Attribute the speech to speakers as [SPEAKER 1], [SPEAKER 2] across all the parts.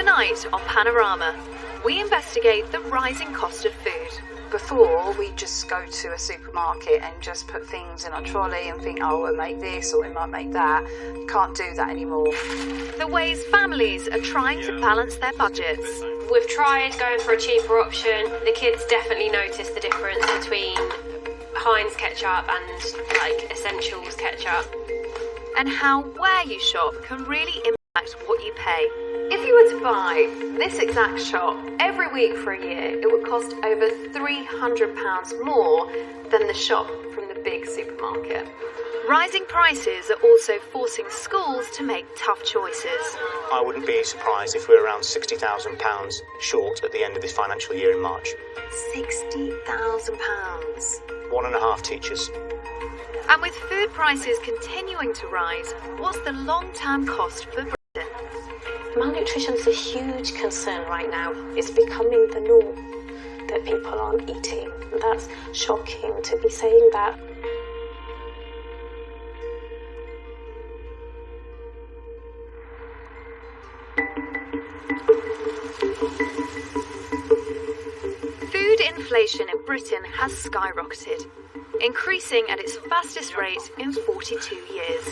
[SPEAKER 1] Tonight on Panorama, we investigate the rising cost of food.
[SPEAKER 2] Before, we'd just go to a supermarket and just put things in our trolley and think, oh, we'll make this or we might make that. You can't do that anymore.
[SPEAKER 1] The ways families are trying to balance their budgets.
[SPEAKER 3] We've tried going for a cheaper option. The kids definitely notice the difference between Heinz ketchup and Essentials ketchup.
[SPEAKER 1] And how where you shop can really impact what you pay. If you were to buy this exact shop every week for a year, it would cost over £300 more than the shop from the big supermarket. Rising prices are also forcing schools to make tough choices.
[SPEAKER 4] I wouldn't be surprised if we're around £60,000 short at the end of this financial year in March.
[SPEAKER 1] £60,000.
[SPEAKER 4] 1.5 teachers.
[SPEAKER 1] And with food prices continuing to rise, what's the long-term cost for Britain?
[SPEAKER 5] Malnutrition is a huge concern right now. It's becoming the norm that people aren't eating. That's shocking to be saying that.
[SPEAKER 1] Food inflation in Britain has skyrocketed, increasing at its fastest rate in 42 years.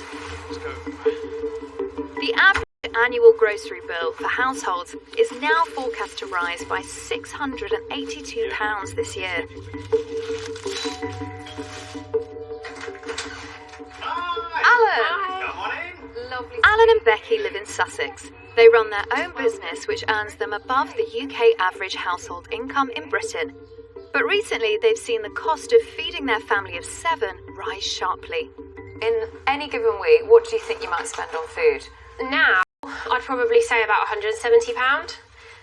[SPEAKER 1] The average annual grocery bill for households is now forecast to rise by £682 this year. Alan and Becky live in Sussex. They run their own business which earns them above the UK average household income in Britain. But recently they've seen the cost of feeding their family of 7 rise sharply.
[SPEAKER 2] In any given week, what do you think you might spend on food?
[SPEAKER 3] Now, I'd probably say about £170,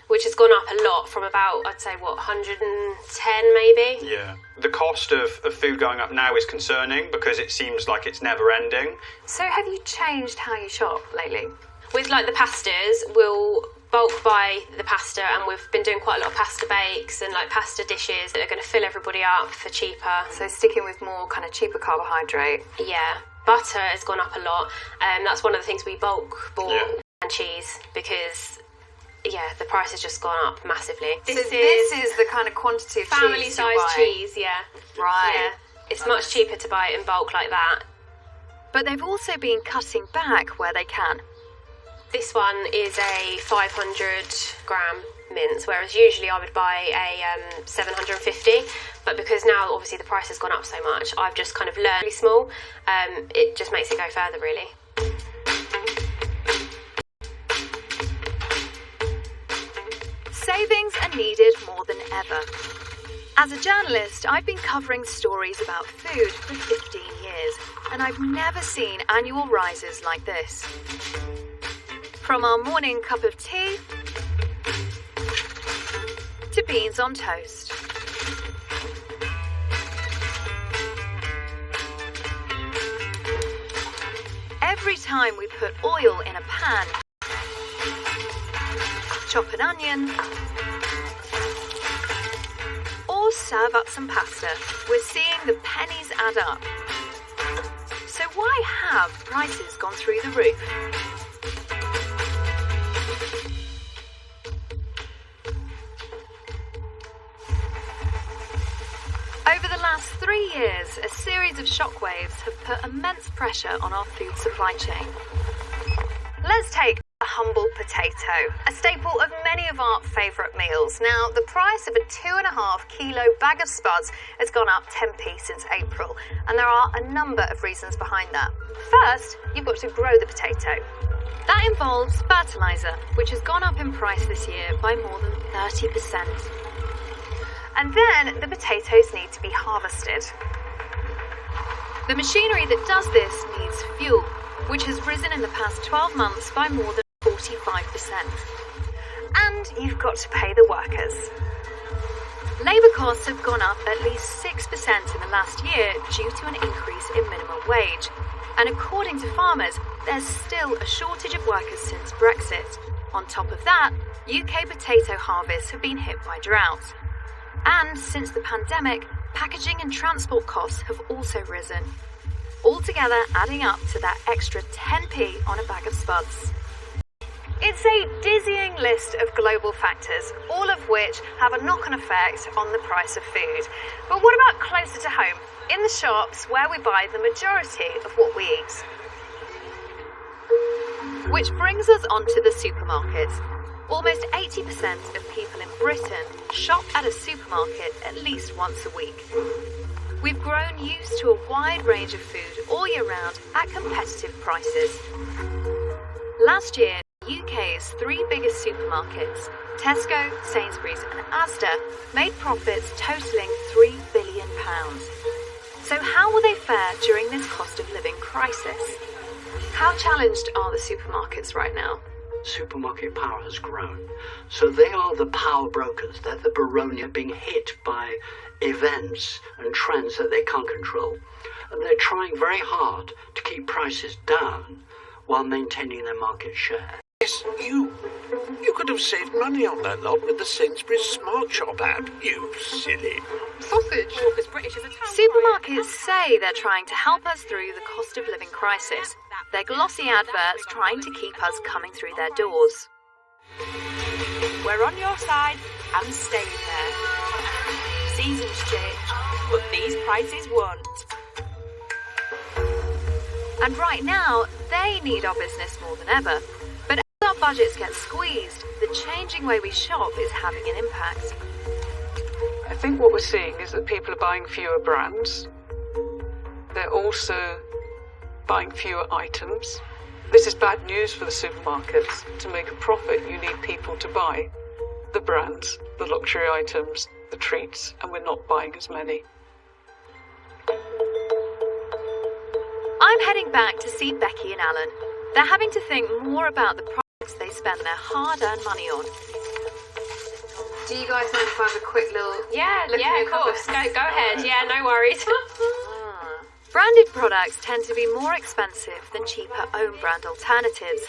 [SPEAKER 3] which has gone up a lot from about, I'd say, 110 maybe?
[SPEAKER 6] Yeah. The cost of food going up now is concerning because it seems like it's never ending.
[SPEAKER 2] So have you changed how you shop lately?
[SPEAKER 3] With the pastas, we'll bulk buy the pasta, and we've been doing quite a lot of pasta bakes and pasta dishes that are going to fill everybody up for cheaper.
[SPEAKER 2] So sticking with more kind of cheaper carbohydrate.
[SPEAKER 3] Yeah. Butter has gone up a lot. That's one of the things we bulk bought.
[SPEAKER 6] Yeah.
[SPEAKER 3] And cheese, because the price has just gone up massively.
[SPEAKER 2] This is the kind of quantity of
[SPEAKER 3] family
[SPEAKER 2] cheese
[SPEAKER 3] size cheese, yeah.
[SPEAKER 2] Right.
[SPEAKER 3] Yeah. It's much cheaper to buy it in bulk like that.
[SPEAKER 1] But they've also been cutting back where they can.
[SPEAKER 3] This one is a 500-gram mince, whereas usually I would buy a 750. But because now obviously the price has gone up so much, I've just kind of learned really small. It just makes it go further, really.
[SPEAKER 1] Savings are needed more than ever. As a journalist, I've been covering stories about food for 15 years, and I've never seen annual rises like this. From our morning cup of tea to beans on toast. Every time we put oil in a pan, chop an onion, or serve up some pasta, we're seeing the pennies add up. So why have prices gone through the roof? Over the last 3 years, a series of shockwaves have put immense pressure on our food supply chain. Let's take a humble potato, a staple of many of our favourite meals. Now, the price of a 2.5 kilo bag of spuds has gone up 10p since April, and there are a number of reasons behind that. First, you've got to grow the potato. That involves fertiliser, which has gone up in price this year by more than 30%. And then the potatoes need to be harvested. The machinery that does this needs fuel, which has risen in the past 12 months by more than 45%. And you've got to pay the workers. Labour costs have gone up at least 6% in the last year due to an increase in minimum wage. And according to farmers, there's still a shortage of workers since Brexit. On top of that, UK potato harvests have been hit by drought. And since the pandemic, packaging and transport costs have also risen, altogether adding up to that extra 10p on a bag of spuds. It's a dizzying list of global factors, all of which have a knock-on effect on the price of food. But what about closer to home, in the shops where we buy the majority of what we eat? Which brings us onto the supermarkets. Almost 80% of people in Britain shop at a supermarket at least once a week. We've grown used to a wide range of food all year round at competitive prices. Last year, the UK's three biggest supermarkets, Tesco, Sainsbury's and Asda, made profits totalling £3 billion. So how will they fare during this cost of living crisis? How challenged are the supermarkets right now?
[SPEAKER 7] Supermarket power has grown. So they are the power brokers. They're the baronia being hit by events and trends that they can't control. And they're trying very hard to keep prices down while maintaining their market share.
[SPEAKER 8] Yes, you could have saved money on that lot with the Sainsbury's Smart Shop app, you silly.
[SPEAKER 1] Sausage. As British as a town. Supermarkets say they're trying to help us through the cost of living crisis. Their glossy adverts trying to keep us coming through their doors.
[SPEAKER 9] We're on your side and staying there. Seasons change, but these prices won't.
[SPEAKER 1] And right now, they need our business more than ever. But as our budgets get squeezed, the changing way we shop is having an impact.
[SPEAKER 10] I think what we're seeing is that people are buying fewer brands. They're also buying fewer items. This is bad news for the supermarkets. To make a profit, you need people to buy the brands, the luxury items, the treats, and we're not buying as many.
[SPEAKER 1] I'm heading back to see Becky and Alan. They're having to think more about the products they spend their hard-earned money on. Do you guys mind if I have a quick little look at your
[SPEAKER 3] of course.
[SPEAKER 1] cupboard?
[SPEAKER 3] Go ahead. Yeah, no worries.
[SPEAKER 1] Branded products tend to be more expensive than cheaper own-brand alternatives.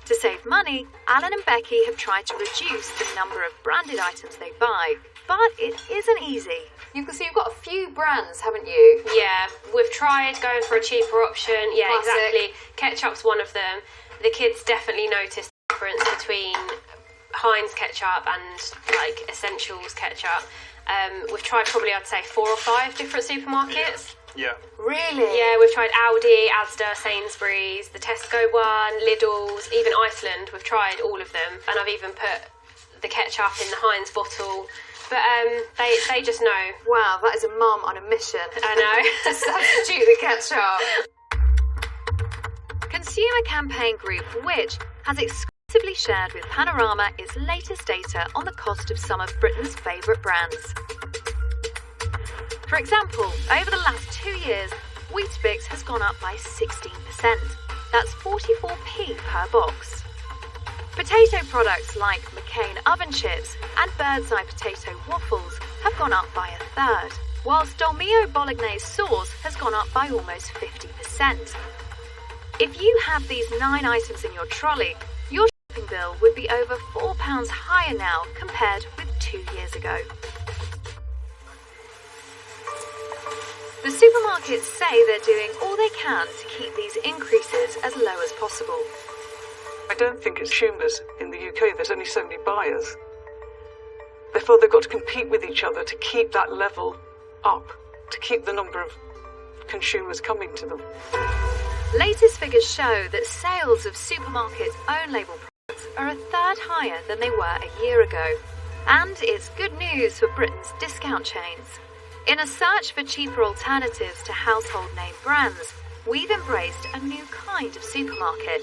[SPEAKER 1] To save money, Alan and Becky have tried to reduce the number of branded items they buy, but it isn't easy. You've got a few brands, haven't you?
[SPEAKER 3] Yeah, we've tried going for a cheaper option. Yeah,
[SPEAKER 1] Classic.
[SPEAKER 3] exactly. Ketchup's one of them. The kids definitely notice the difference between Heinz ketchup and like Essentials ketchup. We've tried probably, I'd say, 4 or 5 different supermarkets.
[SPEAKER 6] Yeah.
[SPEAKER 1] Really?
[SPEAKER 3] Yeah, we've tried Aldi, Asda, Sainsbury's, the Tesco one, Lidl's, even Iceland. We've tried all of them, and I've even put the ketchup in the Heinz bottle. But they just know.
[SPEAKER 1] Wow, that is a mum on a mission.
[SPEAKER 3] I know.
[SPEAKER 1] To substitute the ketchup. Consumer Campaign Group, which has exclusively shared with Panorama its latest data on the cost of some of Britain's favourite brands. For example, over the last 2 years, Weetabix has gone up by 16%. That's 44p per box. Potato products like McCain oven chips and Bird's Eye potato waffles have gone up by 1/3, whilst Dolmio bolognese sauce has gone up by almost 50%. If you have these 9 items in your trolley, your shopping bill would be over £4 higher now compared with 2 years ago. The supermarkets say they're doing all they can to keep these increases as low as possible.
[SPEAKER 10] I don't think it's consumers in the UK. There's only so many buyers. Therefore, they've got to compete with each other to keep that level up, to keep the number of consumers coming to them.
[SPEAKER 1] Latest figures show that sales of supermarkets' own label products are 1/3 higher than they were a year ago. And it's good news for Britain's discount chains. In a search for cheaper alternatives to household name brands, we've embraced a new kind of supermarket.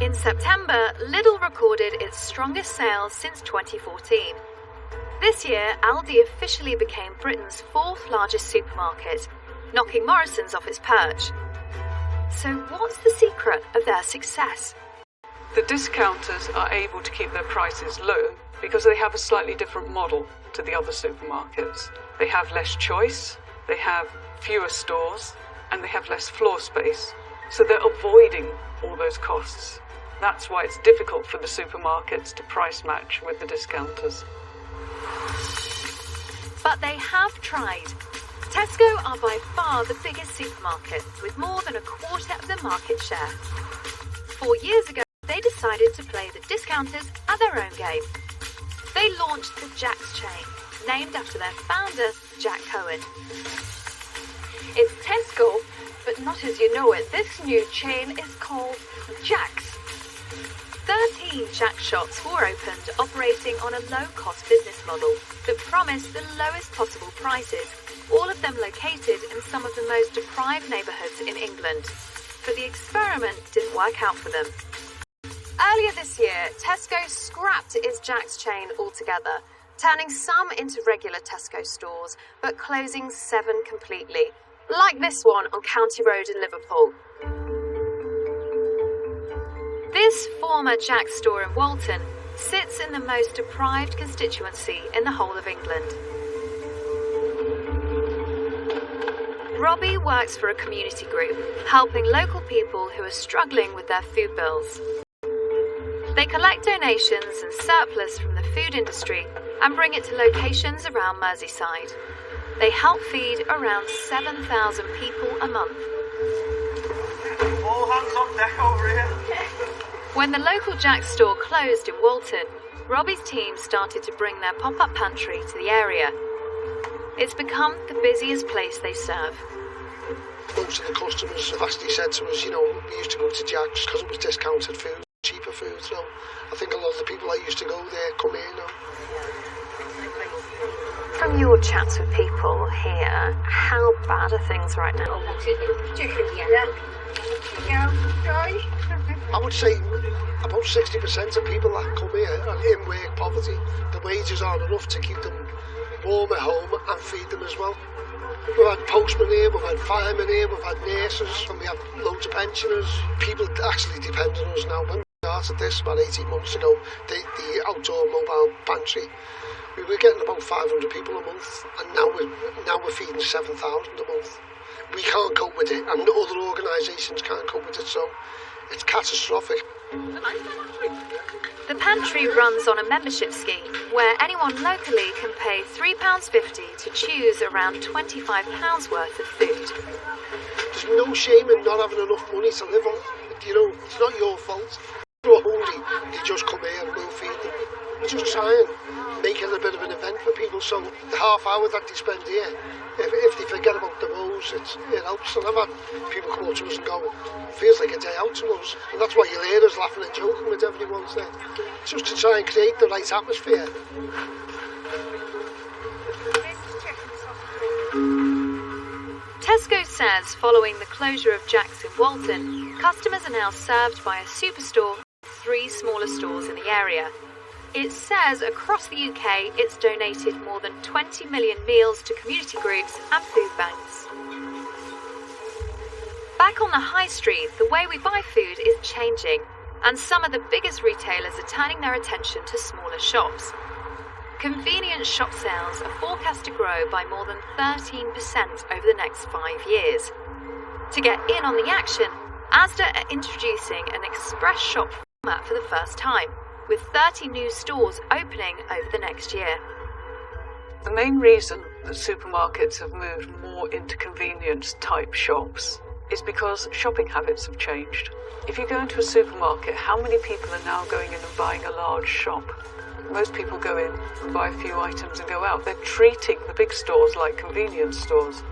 [SPEAKER 1] In September, Lidl recorded its strongest sales since 2014. This year, Aldi officially became Britain's 4th largest supermarket, knocking Morrison's off its perch. So what's the secret of their success?
[SPEAKER 10] The discounters are able to keep their prices low because they have a slightly different model to the other supermarkets. They have less choice, they have fewer stores, and they have less floor space. So they're avoiding all those costs. That's why it's difficult for the supermarkets to price match with the discounters.
[SPEAKER 1] But they have tried. Tesco are by far the biggest supermarket, with more than 1/4 of the market share. 4 years ago, they decided decided to play the discounters at their own game. They launched the Jack's chain, named after their founder, Jack Cohen.
[SPEAKER 11] It's Tesco, but not as you know it. This new chain is called Jack's.
[SPEAKER 1] 13 Jack shops were opened, operating on a low-cost business model that promised the lowest possible prices, all of them located in some of the most deprived neighbourhoods in England. But the experiment didn't work out for them. Earlier this year, Tesco scrapped its Jack's chain altogether, turning some into regular Tesco stores, but closing 7 completely, like this one on County Road in Liverpool. This former Jack's store in Walton sits in the most deprived constituency in the whole of England. Robbie works for a community group, helping local people who are struggling with their food bills. They collect donations and surplus from the food industry and bring it to locations around Merseyside. They help feed around 7,000 people a month.
[SPEAKER 12] All hands on deck over here.
[SPEAKER 1] When the local Jack's store closed in Walton, Robbie's team started to bring their pop-up pantry to the area. It's become the busiest place they serve.
[SPEAKER 13] Most of the customers have actually said to us, we used to go to Jack's because it was discounted food, cheaper food, so I think a lot of the people that used to go there come here now.
[SPEAKER 1] From your chats with people here, how bad are things right now?
[SPEAKER 13] I would say about 60% of people that come here are in work poverty. The wages aren't enough to keep them warm at home and feed them as well. We've had postmen here, we've had firemen here, we've had nurses, and we have loads of pensioners. People actually depend on us now. When we started this about 18 months ago, the outdoor mobile pantry, we were getting about 500 people a month, and now we're feeding 7,000 a month. We can't cope with it, and other organisations can't cope with it, so it's catastrophic.
[SPEAKER 1] The pantry runs on a membership scheme where anyone locally can pay £3.50 to choose around £25 worth of food.
[SPEAKER 13] There's no shame in not having enough money to live on. It's not your fault. If you're hungry, they just come here and we'll feed them. We just try and make it a bit of an event for people, so the half hour that they spend here, if they forget about the rows, it helps. And I've had people come up to us and go, it feels like a day out to us. And that's why you'll hear us laughing and joking with everyone's there. Just to try and create the right atmosphere.
[SPEAKER 1] Tesco says following the closure of Jack's in Walton, customers are now served by a superstore and 3 smaller stores in the area. It says across the UK it's donated more than 20 million meals to community groups and food banks. Back on the high street, the way we buy food is changing, and some of the biggest retailers are turning their attention to smaller shops. Convenience shop sales are forecast to grow by more than 13% over the next 5 years. To get in on the action, Asda are introducing an express shop format for the first time, with 30 new stores opening over the next year.
[SPEAKER 10] The main reason that supermarkets have moved more into convenience-type shops is because shopping habits have changed. If you go into a supermarket, how many people are now going in and buying a large shop? Most people go in, buy a few items and go out. They're treating the big stores like convenience stores.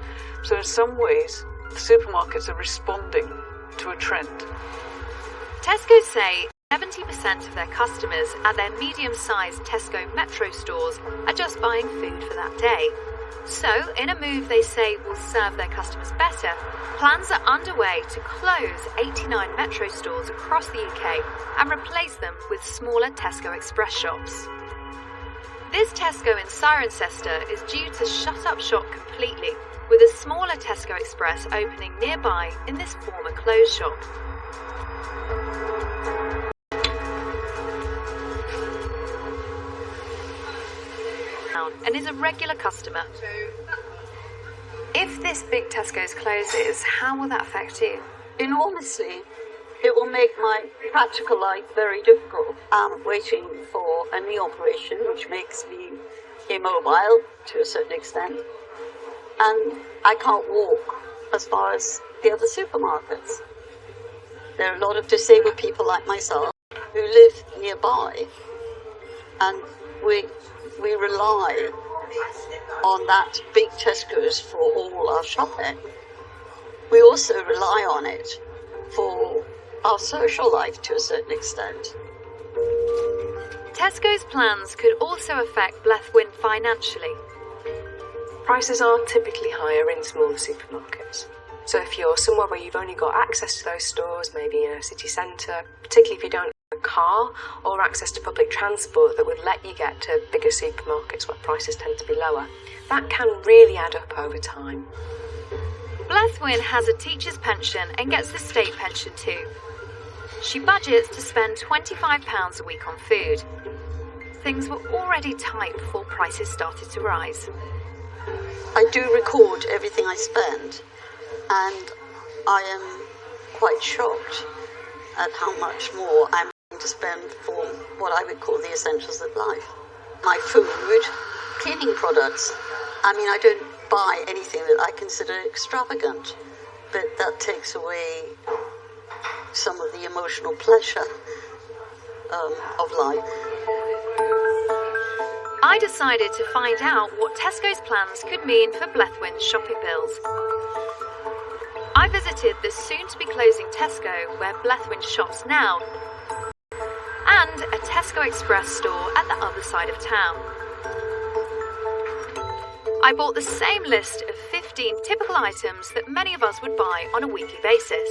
[SPEAKER 10] So in some ways, the supermarkets are responding to a trend.
[SPEAKER 1] Tesco say 70% of their customers at their medium-sized Tesco Metro stores are just buying food for that day. So, in a move they say will serve their customers better, plans are underway to close 89 Metro stores across the UK and replace them with smaller Tesco Express shops. This Tesco in Cirencester is due to shut up shop completely, with a smaller Tesco Express opening nearby in this former closed shop. And is a regular customer. If this big Tesco's closes, how will that affect you?
[SPEAKER 14] Enormously. It will make my practical life very difficult. I'm waiting for a knee operation, which makes me immobile to a certain extent. And I can't walk as far as the other supermarkets. There are a lot of disabled people like myself who live nearby, and we rely on that big Tesco's for all our shopping. We also rely on it for our social life to a certain extent.
[SPEAKER 1] Tesco's plans could also affect Blethwyn financially.
[SPEAKER 12] Prices are typically higher in smaller supermarkets. So if you're somewhere where you've only got access to those stores, maybe in a city centre, particularly if you don't have a car or access to public transport that would let you get to bigger supermarkets where prices tend to be lower, that can really add up over time.
[SPEAKER 1] Blethwyn has a teacher's pension and gets the state pension too. She budgets to spend £25 a week on food. Things were already tight before prices started to rise.
[SPEAKER 14] I do record everything I spend, and I am quite shocked at how much more I'm going to spend for what I would call the essentials of life. My food, cleaning products. I mean, I don't buy anything that I consider extravagant, but that takes away some of the emotional pleasure of life.
[SPEAKER 1] I decided to find out what Tesco's plans could mean for Blethwyn's shopping bills. I visited the soon-to-be-closing Tesco where Blethwyn shops now, and a Tesco Express store at the other side of town. I bought the same list of 15 typical items that many of us would buy on a weekly basis.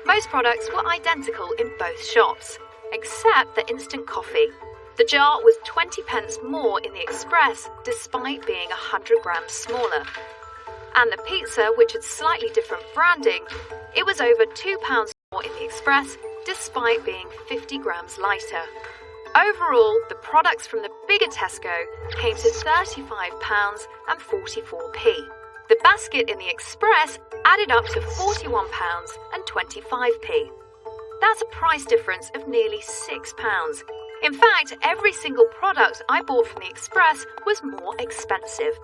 [SPEAKER 1] Most products were identical in both shops, except the instant coffee. The jar was 20 pence more in the Express, despite being 100 grams smaller. And the pizza, which had slightly different branding, it was over £2 more in the Express, despite being 50 grams lighter. Overall, the products from the bigger Tesco came to £35.44p. The basket in the Express added up to £41.25p. That's a price difference of nearly £6. In fact, every single product I bought from the Express was more expensive.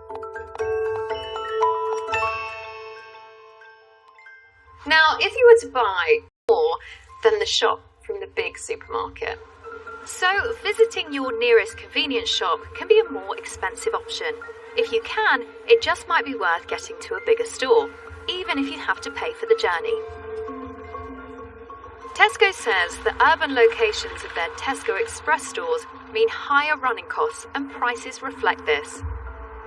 [SPEAKER 1] Now, if you were to buy more than the shop from the big supermarket, so visiting your nearest convenience shop can be a more expensive option. If you can, it just might be worth getting to a bigger store, even if you have to pay for the journey. Tesco says the urban locations of their Tesco Express stores mean higher running costs, and prices reflect this.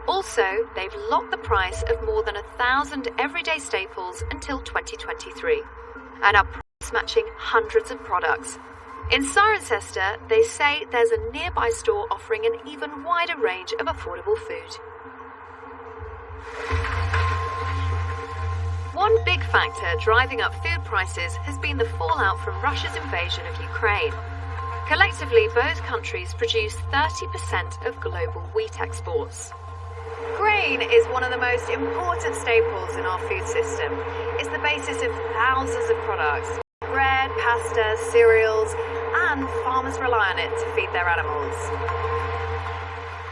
[SPEAKER 1] Also, they've locked the price of more than 1,000 everyday staples until 2023, and are price matching hundreds of products. In Cirencester, they say there's a nearby store offering an even wider range of affordable food. One big factor driving up food prices has been the fallout from Russia's invasion of Ukraine. Collectively, both countries produce 30% of global wheat exports. Grain is one of the most important staples in our food system. It's the basis of thousands of products: bread, pasta, cereals, and farmers rely on it to feed their animals.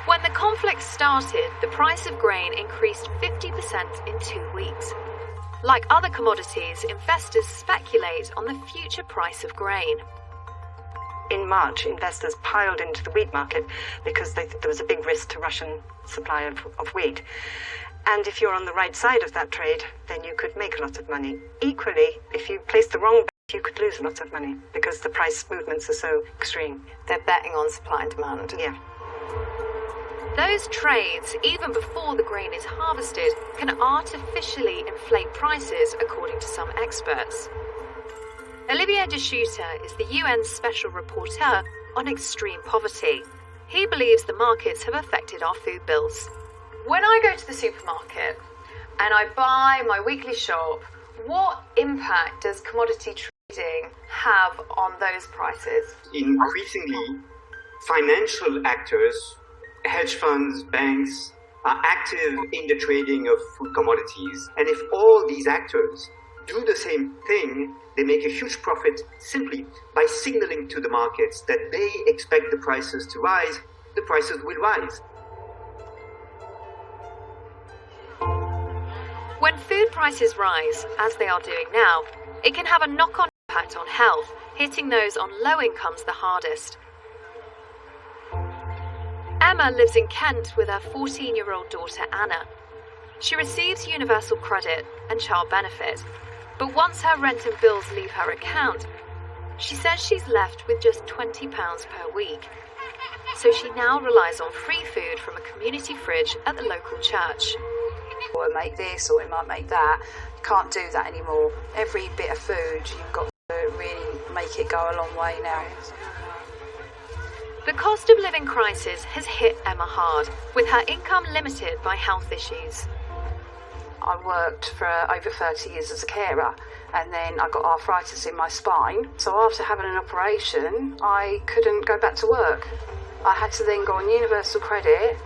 [SPEAKER 1] When the conflict started, the price of grain increased 50% in 2 weeks. Like other commodities, investors speculate on the future price of grain.
[SPEAKER 15] In March, investors piled into the wheat market because they thought there was a big risk to Russian supply of wheat. And if you're on the right side of that trade, then you could make a lot of money. Equally, if you placed the wrong bet, you could lose a lot of money because the price movements are so extreme.
[SPEAKER 1] They're betting on supply and demand.
[SPEAKER 15] Yeah.
[SPEAKER 1] Those trades, even before the grain is harvested, can artificially inflate prices, according to some experts. Olivier de Schutter is the UN Special Rapporteur on extreme poverty. He believes the markets have affected our food bills. When I go to the supermarket and I buy my weekly shop, what impact does commodity trading have on those prices?
[SPEAKER 16] Increasingly, financial actors, hedge funds, banks, are active in the trading of food commodities. And if all these actors do the same thing, they make a huge profit simply by signaling to the markets that they expect the prices to rise, the prices will rise.
[SPEAKER 1] When food prices rise, as they are doing now, it can have a knock-on impact impact on health, hitting those on low incomes the hardest. Emma lives in Kent with her 14-year-old daughter Anna. She receives universal credit and child benefit, but once her rent and bills leave her account, she says she's left with just £20 per week. So she now relies on free food from a community fridge at the local church.
[SPEAKER 2] Or make this, or it might make that. You can't do that anymore. Every bit of food, you've got to really make it go a long way now.
[SPEAKER 1] The cost of living crisis has hit Emma hard, with her income limited by health issues.
[SPEAKER 2] I worked for over 30 years as a carer, and then I got arthritis in my spine. So after having an operation, I couldn't go back to work. I had to then go on universal credit.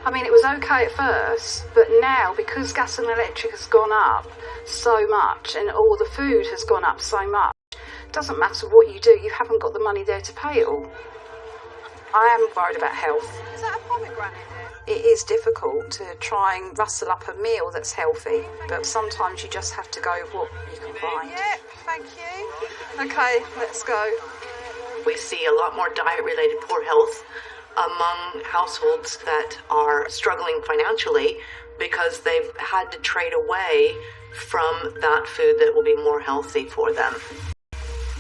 [SPEAKER 2] I mean, it was okay at first, but now, because gas and electric has gone up so much, and all the food has gone up so much, it doesn't matter what you do, you haven't got the money there to pay it all. I am worried about health.
[SPEAKER 9] Is that a pomegranate?
[SPEAKER 2] It is difficult to try and rustle up a meal that's healthy, but sometimes you just have to go with what you can find.
[SPEAKER 9] Yep, thank you. Okay, let's go.
[SPEAKER 17] We see a lot more diet-related poor health among households that are struggling financially because they've had to trade away from that food that will be more healthy for them.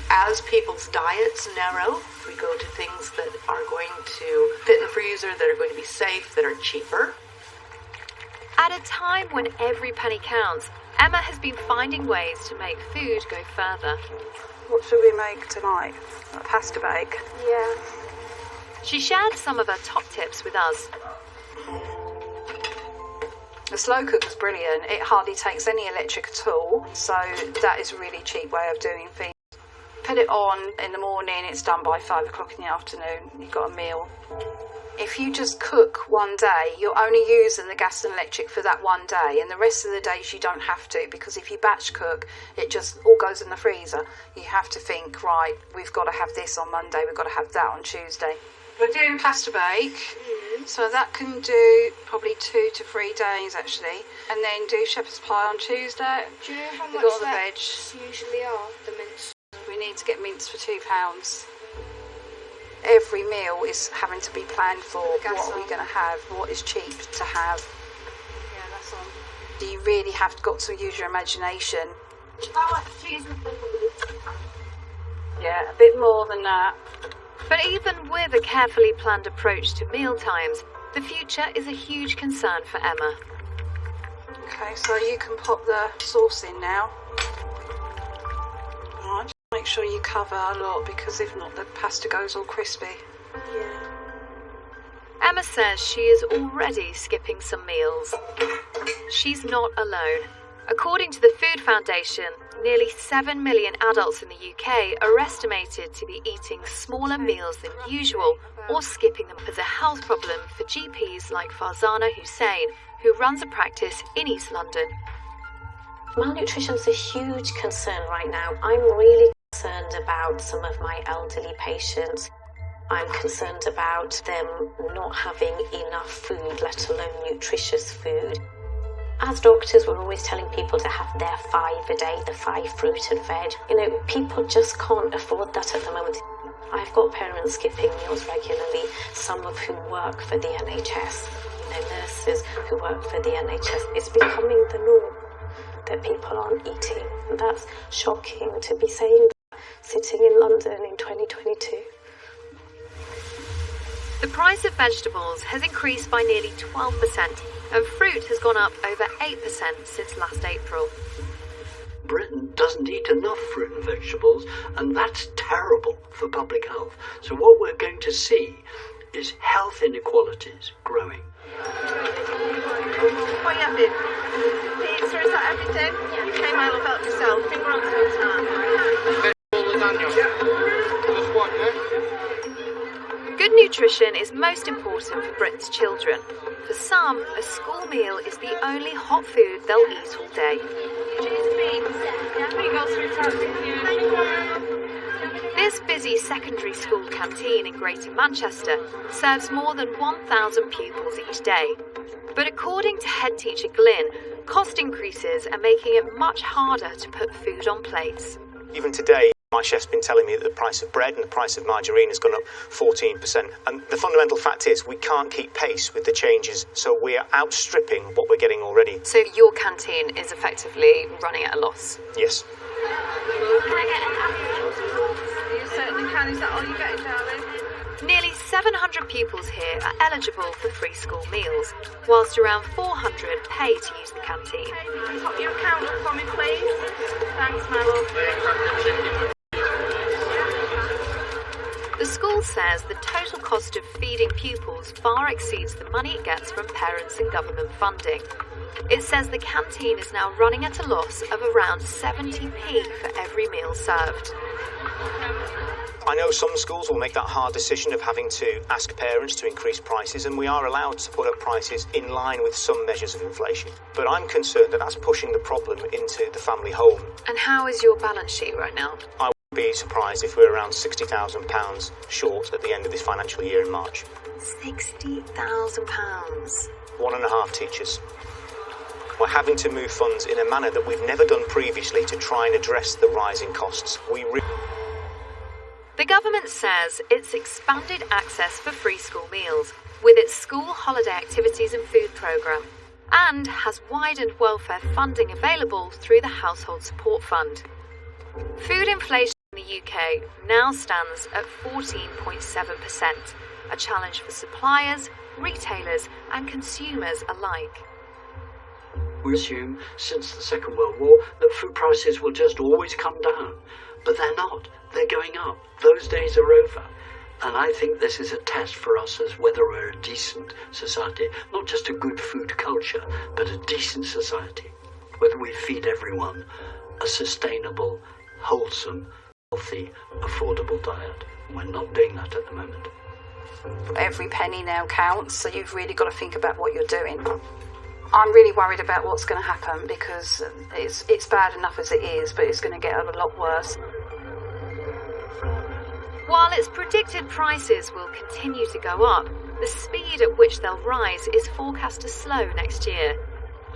[SPEAKER 17] As people's diets narrow, we go to things that are going to fit in the freezer, that are going to be safe, that are cheaper.
[SPEAKER 1] At a time when every penny counts, Emma has been finding ways to make food go further.
[SPEAKER 2] What should we make tonight? A pasta bake?
[SPEAKER 1] Yeah. She shared some of her top tips with us.
[SPEAKER 2] The slow cooker's brilliant. It hardly takes any electric at all, so that is a really cheap way of doing things. Put it on in the morning, it's done by 5 o'clock in the afternoon, you've got a meal. If you just cook one day, you're only using the gas and electric for that one day, and the rest of the days you don't have to, because if you batch cook, it just all goes in the freezer. You have to think, right, we've got to have this on Monday, we've got to have that on Tuesday. We're doing pasta bake, so that can do probably 2 to 3 days actually, and then do shepherd's pie on Tuesday.
[SPEAKER 9] Do you know how
[SPEAKER 2] With
[SPEAKER 9] much
[SPEAKER 2] all the
[SPEAKER 9] that
[SPEAKER 2] veg.
[SPEAKER 9] usually are, the mince?
[SPEAKER 2] We need to get mince for £2. Every meal is having to be planned for. What are we going to have? What is cheap to have?
[SPEAKER 9] Yeah, that's on.
[SPEAKER 2] You really have got to use your imagination.
[SPEAKER 9] How much cheese would they
[SPEAKER 2] Yeah, a bit more than that.
[SPEAKER 1] But even with a carefully planned approach to meal times, the future is a huge concern for Emma.
[SPEAKER 2] Okay, so you can pop the sauce in now. Alright, just make sure you cover a lot, because if not the pasta goes all crispy.
[SPEAKER 1] Yeah. Emma says she is already skipping some meals. She's not alone. According to the Food Foundation, nearly 7 million adults in the UK are estimated to be eating smaller meals than usual or skipping them as a health problem for GPs like Farzana Hussain, who runs a practice in East London.
[SPEAKER 5] Malnutrition is a huge concern right now. I'm really concerned about some of my elderly patients. I'm concerned about them not having enough food, let alone nutritious food. As doctors, we're always telling people to have their 5 a day, the 5 fruit and veg. You know, people just can't afford that at the moment. I've got parents skipping meals regularly, some of whom work for the NHS, nurses who work for the NHS. It's becoming the norm that people aren't eating. And that's shocking to be saying that, sitting in London in 2022.
[SPEAKER 1] The price of vegetables has increased by nearly 12%, and fruit has gone up over 8% since last April.
[SPEAKER 7] Britain doesn't eat enough fruit and vegetables, and that's terrible for public health. So what we're going to see is health inequalities growing.
[SPEAKER 9] What are you having? Pizza, is that everything? Yeah. You came out and felt yourself. Finger on the
[SPEAKER 1] Good nutrition is most important for Britain's children. For some, a school meal is the only hot food they'll eat all day. This busy secondary school canteen in Greater Manchester serves more than 1,000 pupils each day. But according to head teacher Glyn, cost increases are making it much harder to put food on plates.
[SPEAKER 4] Even today, my chef's been telling me that the price of bread and the price of margarine has gone up 14%. And the fundamental fact is we can't keep pace with the changes, so we're outstripping what we're getting already.
[SPEAKER 1] So your canteen is effectively running at a loss?
[SPEAKER 4] Yes.
[SPEAKER 11] You certainly can. Is that all you're getting, darling?
[SPEAKER 1] Nearly 700 pupils here are eligible for free school meals, whilst around 400 pay to use the canteen.
[SPEAKER 11] Can you pop your account up for me, please? Thanks, my love.
[SPEAKER 1] The school says the total cost of feeding pupils far exceeds the money it gets from parents and government funding. It says the canteen is now running at a loss of around 70p for every meal served.
[SPEAKER 4] I know some schools will make that hard decision of having to ask parents to increase prices, and we are allowed to put up prices in line with some measures of inflation. But I'm concerned that that's pushing the problem into the family home.
[SPEAKER 1] And how is your balance sheet right now?
[SPEAKER 4] I wouldn't be surprised if we're around £60,000 short at the end of this financial year in March.
[SPEAKER 1] £60,000?
[SPEAKER 4] 1.5 teachers. We're having to move funds in a manner that we've never done previously to try and address the rising costs.
[SPEAKER 1] The government says it's expanded access for free school meals with its school holiday activities and food programme, and has widened welfare funding available through the Household Support Fund. Food inflation in the UK now stands at 14.7%, a challenge for suppliers, retailers and consumers alike.
[SPEAKER 7] We assume since the Second World War that food prices will just always come down, but they're not. They're going up. Those days are over. And I think this is a test for us as whether we're a decent society, not just a good food culture, but a decent society, whether we feed everyone a sustainable, wholesome, healthy, affordable diet. We're not doing that at the moment.
[SPEAKER 2] Every penny now counts, so you've really got to think about what you're doing. I'm really worried about what's going to happen because it's bad enough as it is, but it's going to get a lot worse.
[SPEAKER 1] While it's predicted prices will continue to go up, the speed at which they'll rise is forecast to slow next year.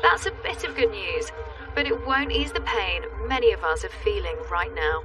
[SPEAKER 1] That's a bit of good news, but it won't ease the pain many of us are feeling right now.